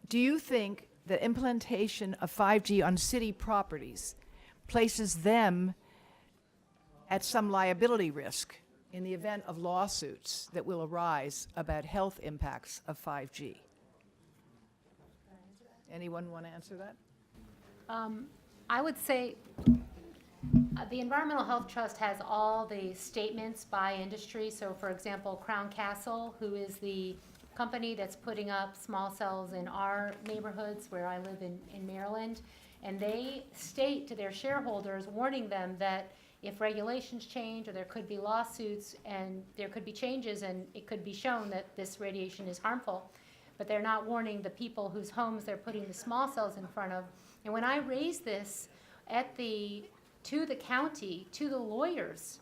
Do you think that implementation of 5G on city properties places them at some liability risk in the event of lawsuits that will arise about health impacts of 5G? Anyone want to answer that? I would say the Environmental Health Trust has all the statements by industry. So for example, Crown Castle, who is the company that's putting up small cells in our neighborhoods where I live in Maryland, and they state to their shareholders, warning them that if regulations change or there could be lawsuits and there could be changes and it could be shown that this radiation is harmful, but they're not warning the people whose homes they're putting the small cells in front of. And when I raised this to the county, to the lawyers,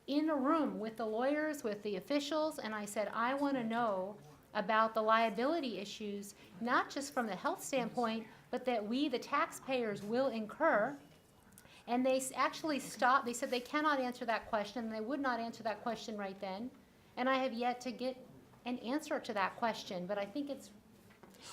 in a room with the lawyers, with the officials, and I said, I want to know about the liability issues, not just from the health standpoint, but that we, the taxpayers, will incur. And they actually stopped. They said they cannot answer that question, and they would not answer that question right then. And I have yet to get an answer to that question, but I think it's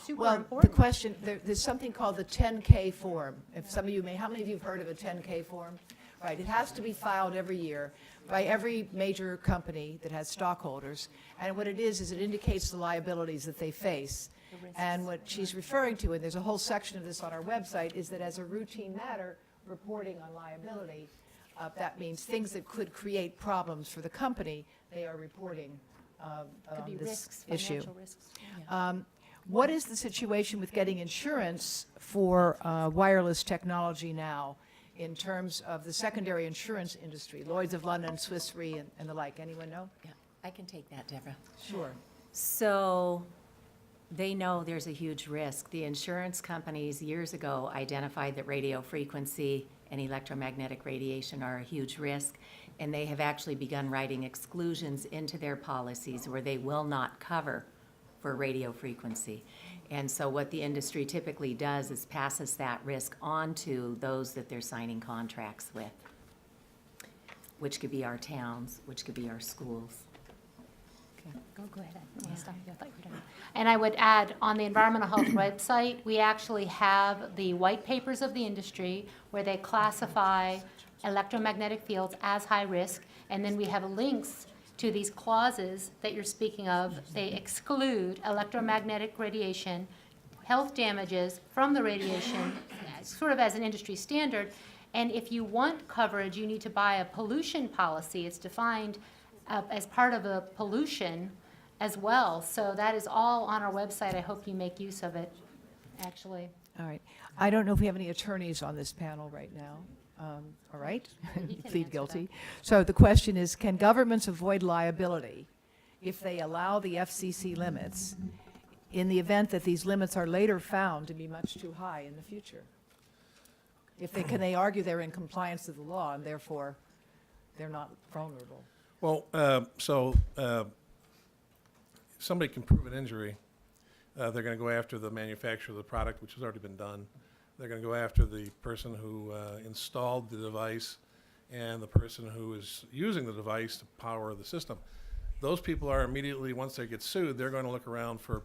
super Well, important. the question, there's something called the 10K form. If some of you may, how many of you have heard of a 10K form? Right, it has to be filed every year by every major company that has stockholders. And what it is it indicates the liabilities that they face. And what she's referring to, and there's a whole section of this on our website, is that as a routine matter, reporting on liability, that means things that could create problems for the company, they are reporting Could be this risks, issue. financial risks. What is the situation with getting insurance for wireless technology now in terms of the secondary insurance industry, Lloyd's of London, Swiss Re, and the like? Anyone know? Yeah, I can take that, Deborah. Sure. So they know there's a huge risk. The insurance companies years ago identified that radio frequency and electromagnetic radiation are a huge risk, and they have actually begun writing exclusions into their policies where they will not cover for radio frequency. And so what the industry typically does is passes that risk on to those that they're signing contracts with, which could be our towns, which could be our schools. Go ahead. I wanna stop you. I thought you were done. And I would add, on the environmental health website, we actually have the white papers of the industry where they classify electromagnetic fields as high risk, and then we have links to these clauses that you're speaking of. They exclude electromagnetic radiation, health damages from the radiation, sort of as an industry standard. And if you want coverage, you need to buy a pollution policy. It's defined as part of a pollution as well. So that is all on our website. I hope you make use of it, actually. All right. I don't know if we have any attorneys on this panel right now. All right, You can plead answer guilty. So the question is, can governments avoid liability if they allow the FCC limits in the event that these limits are later found to be much too high in the future? Can they argue they're in compliance with the law and therefore they're not vulnerable? Well, somebody can prove an injury. They're going to go after the manufacturer of the product, which has already been done. They're going to go after the person who installed the device and the person who is using the device to power the system. Those people are immediately, once they get sued, they're going to look around for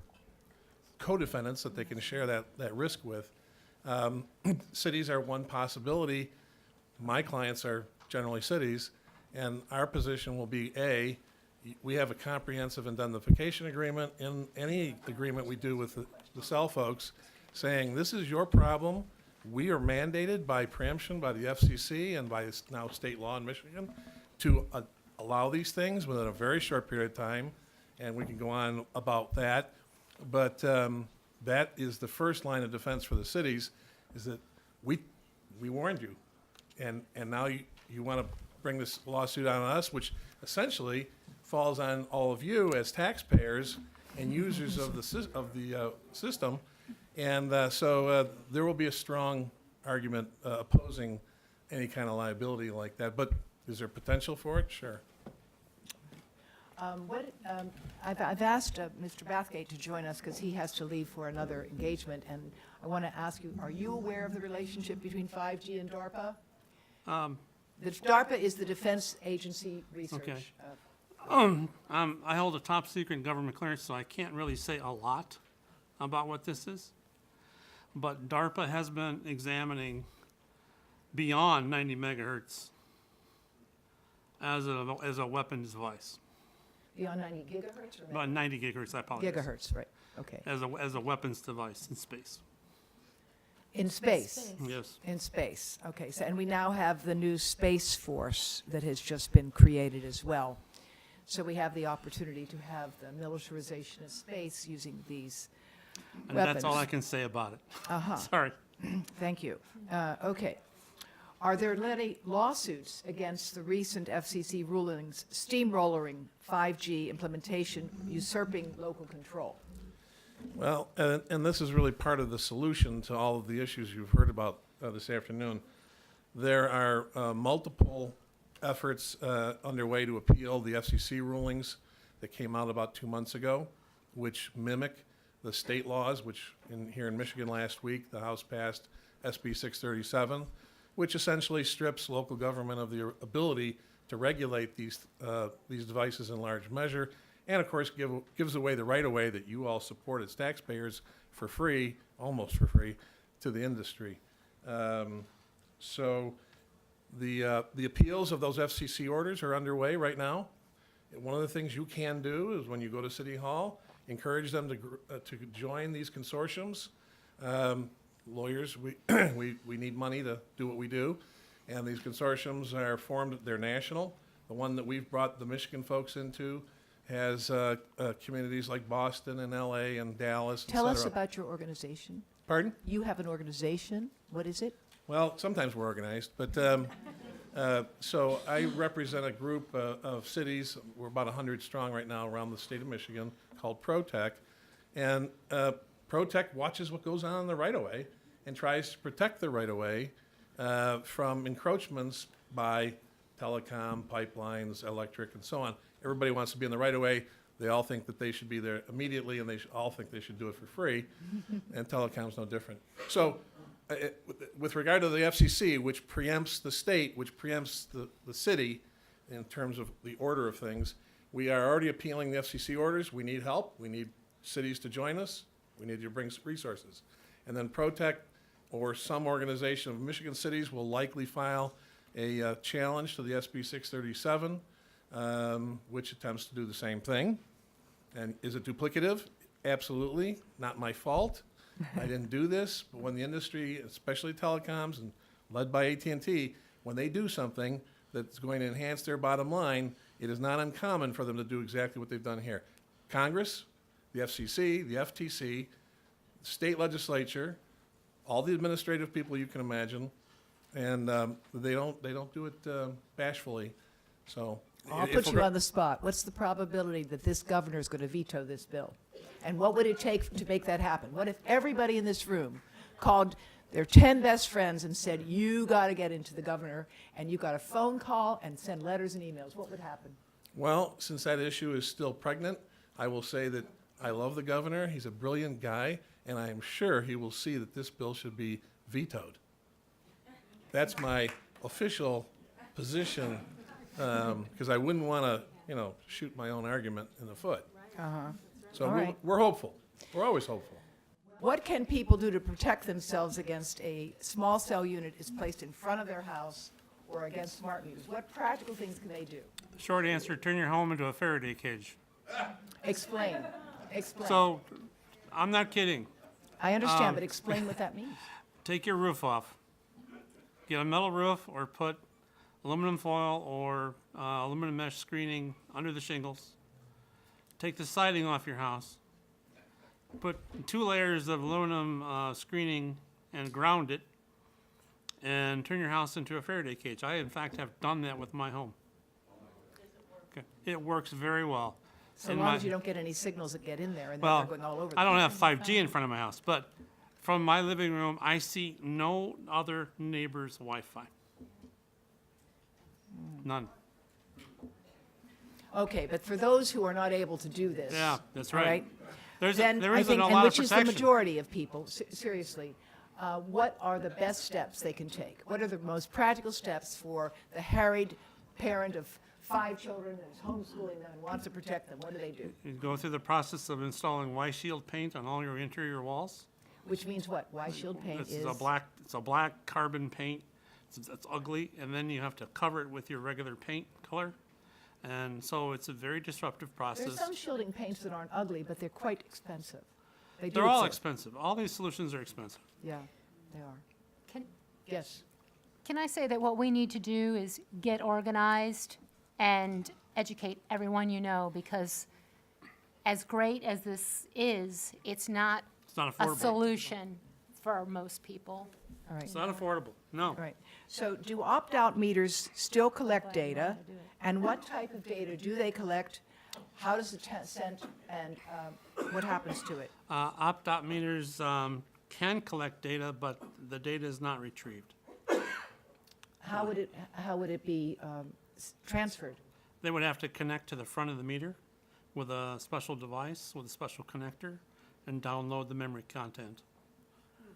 co-defendants that they can share that risk with. Cities are one possibility. My clients are generally cities, and our position will be, we have a comprehensive indemnification agreement in any agreement we do with the cell folks, saying this is your problem. We are mandated by preemption by the FCC and by now state law in Michigan to allow these things within a very short period of time, and we can go on about that. But that is the first line of defense for the cities, is that we warned you, and now you want to bring this lawsuit on us, which essentially falls on all of you as taxpayers and users of the system. And so there will be a strong argument opposing any kind of liability like that. But is there potential for it? Sure. I've asked Mr. Bathgate to join us because he has to leave for another engagement. And I want to ask you, are you aware of the relationship between 5G and DARPA? The DARPA is the Defense Agency Research. Okay. I hold a top secret government clearance, so I can't really say a lot about what this is, but DARPA has been examining beyond 90 megahertz as a weapons device. Beyond 90 gigahertz or About 90 gigahertz, I apologize. gigahertz, right, okay. As a weapons device in space. In space? Yes. In space, okay. So, and we now have the new Space Force that has just been created as well. So we have the opportunity to have the militarization of space using these And that's all I weapons. can say about it. Uh-huh, Sorry. thank you. Okay. Are there any lawsuits against the recent FCC rulings steamrollering 5G implementation, usurping local control? Well, and this is really part of the solution to all of the issues you've heard about this afternoon. There are multiple efforts underway to appeal the FCC rulings that came out about 2 months ago, which mimic the state laws, which here in Michigan last week, the House passed SB 637, which essentially strips local government of the ability to regulate these devices in large measure, and of course gives away the right-of-way that you all support as taxpayers for free, almost for free, to the industry. So the appeals of those FCC orders are underway right now. One of the things you can do is when you go to City Hall, encourage them to join these consortiums. Lawyers, we need money to do what we do, and these consortiums are formed, they're national. The one that we've brought the Michigan folks into has communities like Boston and LA and Dallas, et Tell us cetera. about your organization. Pardon? You have an organization. What is it? Well, sometimes we're organized, but so I represent a group of cities. We're about 100 strong right now around the state of Michigan, called ProTech, and ProTech watches what goes on in the right-of-way and tries to protect the right-of-way from encroachments by telecom, pipelines, electric, and so on. Everybody wants to be in the right-of-way. They all think that they should be there immediately, and they all think they should do it for free, and telecom's no different. So with regard to the FCC, which preempts the state, which preempts the city in terms of the order of things, we are already appealing the FCC orders. We need help. We need cities to join us. We need to bring resources. And then ProTech or some organization of Michigan cities will likely file a challenge to the SB 637, which attempts to do the same thing. And is it duplicative? Absolutely. Not my fault. I didn't do this, but when the industry, especially telecoms and led by AT&T, when they do something that's going to enhance their bottom line, it is not uncommon for them to do exactly what they've done here. Congress, the FCC, the FTC, state legislature, all the administrative people you can imagine, and they don't do it bashfully. So I'll if put we're you go- on the spot. What's the probability that this governor is going to veto this bill? And what would it take to make that happen? What if everybody in this room called their 10 best friends and said, you got to get into the governor, and you got a phone call and send letters and emails? What would happen? Well, since that issue is still pregnant, I will say that I love the governor. He's a brilliant guy, and I am sure he will see that this bill should be vetoed. That's my official position, because I wouldn't want to, shoot my own argument in the foot. So All right. we're hopeful. We're always hopeful. What can people do to protect themselves against a small cell unit is placed in front of their house or against smart meters? What practical things can they do? Short answer, turn your home into a Faraday cage. Explain. Explain. So, I'm not kidding. I understand, but explain what that means. Take your roof off. Get a metal roof or put aluminum foil or aluminum mesh screening under the shingles. Take the siding off your house. Put 2 layers of aluminum screening and ground it, and turn your house into a Faraday cage. I, in fact, have done that with my home. Okay. It works very well. So In long my- as you don't get any signals that get in there and then Well, they're going all over. I the don't place. have 5G in front of my house, but from my living room, I see no other neighbor's Wi-Fi. None. Okay, but for those who are not able to do this. Yeah, that's all right. Then There I isn't think, a and lot of which is the protection. majority of people, seriously, what are the best steps they can take? What are the most practical steps for the harried parent of 5 children and is homeschooling them and wants to protect them, what do they do? You go through the process of installing Y-Shield paint on all your interior walls. Which means what? Y-Shield paint It's is? a black carbon paint. It's ugly, and then you have to cover it with your regular paint color. And so it's a very disruptive There's process. some shielding paints that aren't ugly, but they're quite expensive. They do They're all exist. expensive. All these solutions are expensive. Yeah, they are. Can, Yes. can I say that what we need to do is get organized and educate everyone you know, because as great as this is, it's not It's not a affordable. solution for most people. All right. It's not affordable, no. All right. So do opt-out meters still collect data? And what type of data do they collect? How does it send, and what happens to it? Opt-out meters can collect data, but the data is not retrieved. How would it be transferred? They would have to connect to the front of the meter with a special device, with a special connector, and download the memory content.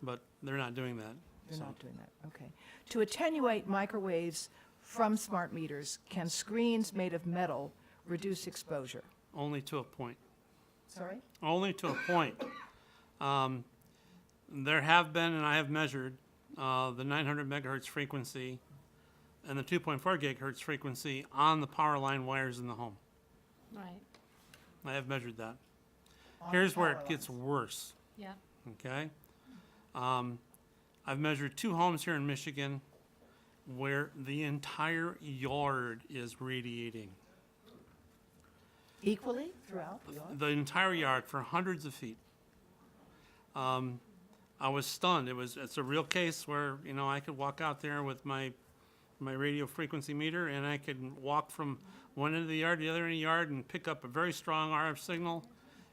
But they're not doing that. You're so. not doing that, okay. To attenuate microwaves from smart meters, can screens made of metal reduce exposure? Only to a point. Sorry? Only to a point. There have been, and I have measured, the 900 megahertz frequency and the 2.4 gigahertz frequency on the power line wires in the home. Right, I have measured that. On Here's where power it gets lines. worse, yeah. okay? I've measured 2 homes here in Michigan where the entire yard is radiating. Equally throughout the yard? The entire yard for hundreds of feet. I was stunned. It's a real case where, you know, I could walk out there with my radio frequency meter, and I could walk from one end of the yard to the other end of the yard and pick up a very strong RF signal,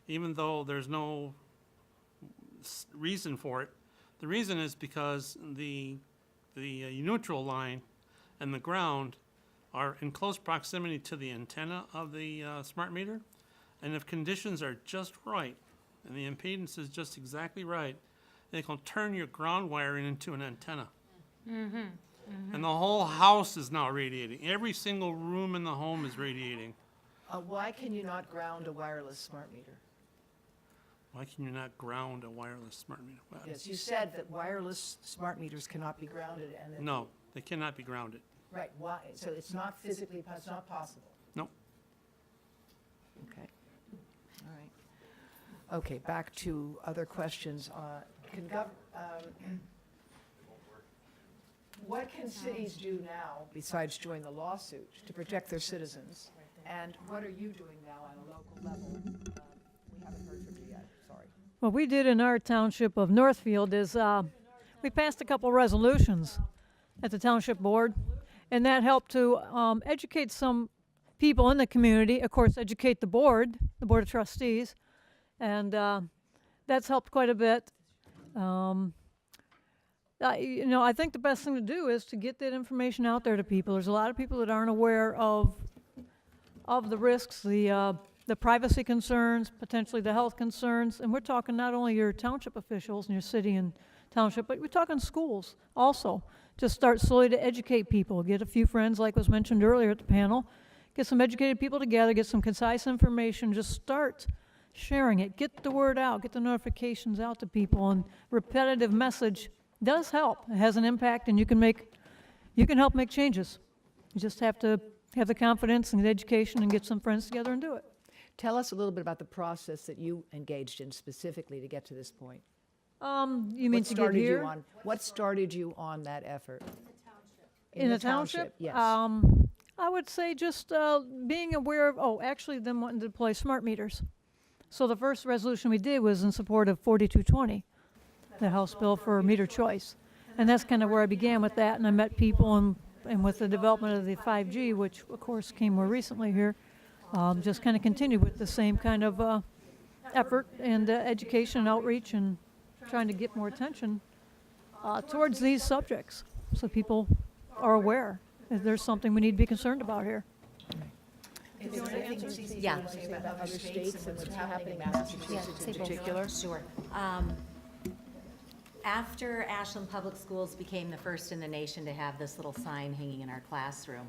even though there's no reason for it. The reason is because the neutral line and the ground are in close proximity to the antenna of the smart meter, and if conditions are just right, and the impedance is just exactly right, they can turn your ground wiring into an antenna. And the whole house is now radiating. Every single room in the home is radiating. Why can you not ground a wireless smart meter? Why can you not ground a wireless smart meter? Well, Yes, you said that wireless smart meters cannot be grounded and that. No, they cannot be grounded. Right, why? So it's not physically, it's not possible? Nope. Okay, all right. Okay, back to other questions. What can cities do now, besides join the lawsuit, to protect their citizens? And what are you doing now on a local level? We haven't heard from you yet, sorry. What we did in our township of Northfield is we passed a couple resolutions at the township board, and that helped to educate some people in the community, of course, educate the board of trustees, and that's helped quite a bit. I think the best thing to do is to get that information out there to people. There's a lot of people that aren't aware of the risks, the privacy concerns, potentially the health concerns, and we're talking not only your township officials and your city and township, but we're talking schools also. Just start slowly to educate people. Get a few friends, like was mentioned earlier at the panel. Get some educated people together, get some concise information, just start sharing it. Get the word out, get the notifications out to people, and repetitive message does help. It has an impact, and you can help make changes. You just have to have the confidence and the education and get some friends together and do it. Tell us a little bit about the process that you engaged in specifically to get to this point. You mean What to get started you here? on? What started you on that effort? In the township? Yes. I would say just being aware of, actually them wanting to deploy smart meters. So the first resolution we did was in support of 4220, the House bill for meter choice. And that's kind of where I began with that, and I met people, and with the development of the 5G, which of course came more recently here, just kind of continued with the same kind of effort and education and outreach and trying to get more attention towards these subjects so people are aware that there's something we need to be concerned about here. Is there anything Cece Yeah. want to say about other states and what's happening in Massachusetts in particular? Sure. After Ashland Public Schools became the first in the nation to have this little sign hanging in our classroom,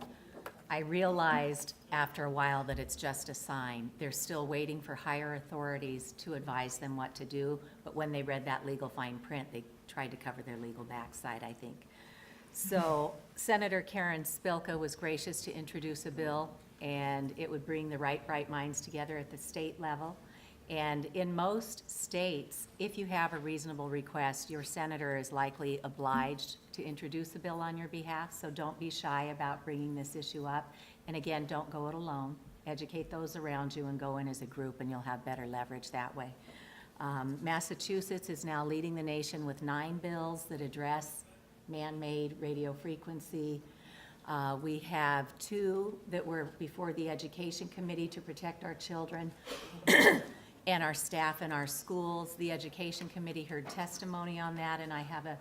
I realized after a while that it's just a sign. They're still waiting for higher authorities to advise them what to do, but when they read that legal fine print, they tried to cover their legal backside, I think. So Senator Karen Spilka was gracious to introduce a bill, and it would bring the right bright minds together at the state level. And in most states, if you have a reasonable request, your senator is likely obliged to introduce a bill on your behalf, so don't be shy about bringing this issue up. And again, don't go it alone. Educate those around you and go in as a group, and you'll have better leverage that way. Massachusetts is now leading the nation with 9 bills that address man-made radio frequency. We have 2 that were before the Education Committee to protect our children and our staff in our schools. The Education Committee heard testimony on that, and I have a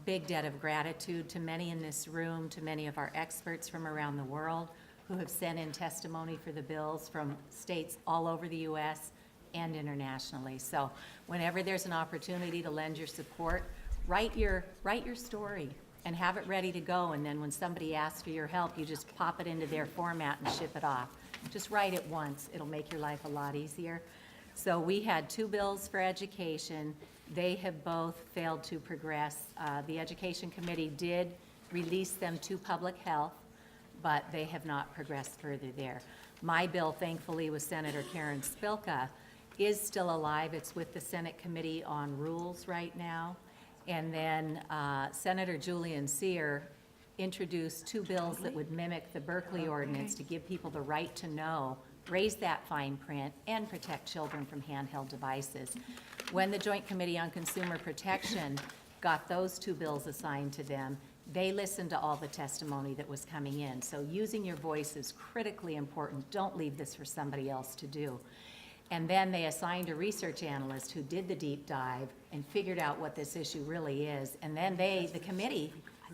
big debt of gratitude to many in this room, to many of our experts from around the world who have sent in testimony for the bills from states all over the U.S. and internationally. So whenever there's an opportunity to lend your support, write your story and have it ready to go, and then when somebody asks for your help, you just pop it into their format and ship it off. Just write it once. It'll make your life a lot easier. So we had 2 bills for education. They have both failed to progress. The Education Committee did release them to public health, but they have not progressed further there. My bill, thankfully, with Senator Karen Spilka, is still alive. It's with the Senate Committee on Rules right now. And then Senator Julian Cyr introduced 2 bills that would mimic the Berkeley ordinance to give people the right to know, raise that fine print, and protect children from handheld devices. When the Joint Committee on Consumer Protection got those 2 bills assigned to them, they listened to all the testimony that was coming in. So using your voice is critically important. Don't leave this for somebody else to do. And then they assigned a research analyst who did the deep dive and figured out what this issue really is. And then the Committee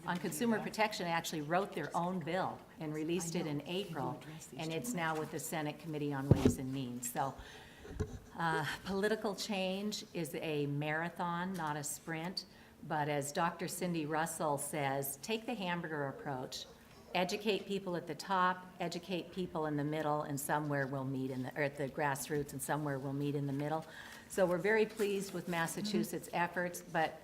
on Consumer Protection actually wrote their own bill and released it in April, and it's now with the Senate Committee on Ways and Means. So political change is a marathon, not a sprint, but as Dr. Cindy Russell says, take the hamburger approach. Educate people at the top, educate people in the middle, and somewhere we'll meet or at the grassroots, and somewhere we'll meet in the middle. So we're very pleased with Massachusetts' efforts, but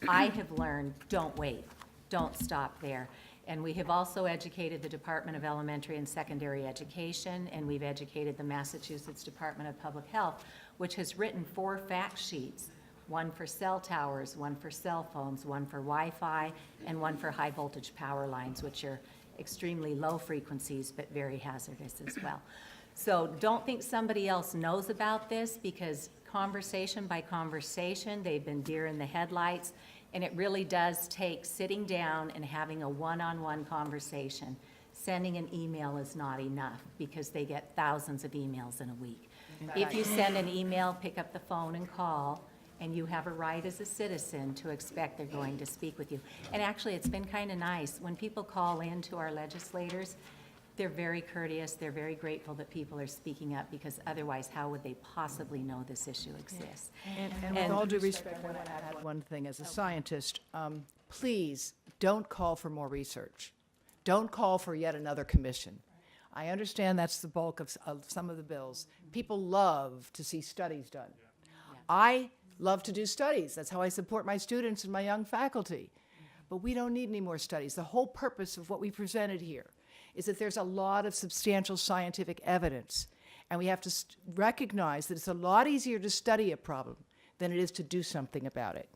I have learned, don't wait. Don't stop there. And we have also educated the Department of Elementary and Secondary Education, and we've educated the Massachusetts Department of Public Health, which has written 4 fact sheets, 1 for cell towers, 1 for cell phones, 1 for Wi-Fi, and 1 for high voltage power lines, which are extremely low frequencies, but very hazardous as well. So don't think somebody else knows about this, because conversation by conversation, they've been deer in the headlights. And it really does take sitting down and having a one-on-one conversation. Sending an email is not enough, because they get thousands of emails in a week. If you send an email, pick up the phone and call, and you have a right as a citizen to expect they're going to speak with you. And actually, it's been kind of nice. When people call in to our legislators, they're very courteous. They're very grateful that people are speaking up, because otherwise, how would they possibly know this issue exists? And with all due respect, I want to add one thing. As a scientist, please don't call for more research. Don't call for yet another commission. I understand that's the bulk of some of the bills. People love to see studies done. I love to do studies. That's how I support my students and my young faculty. But we don't need any more studies. The whole purpose of what we presented here is that there's a lot of substantial scientific evidence, and we have to recognize that it's a lot easier to study a problem than it is to do something about it.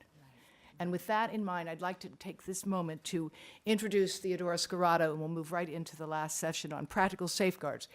And with that in mind, I'd like to take this moment to introduce Theodora Scarato, and we'll move right into the last session on practical safeguards.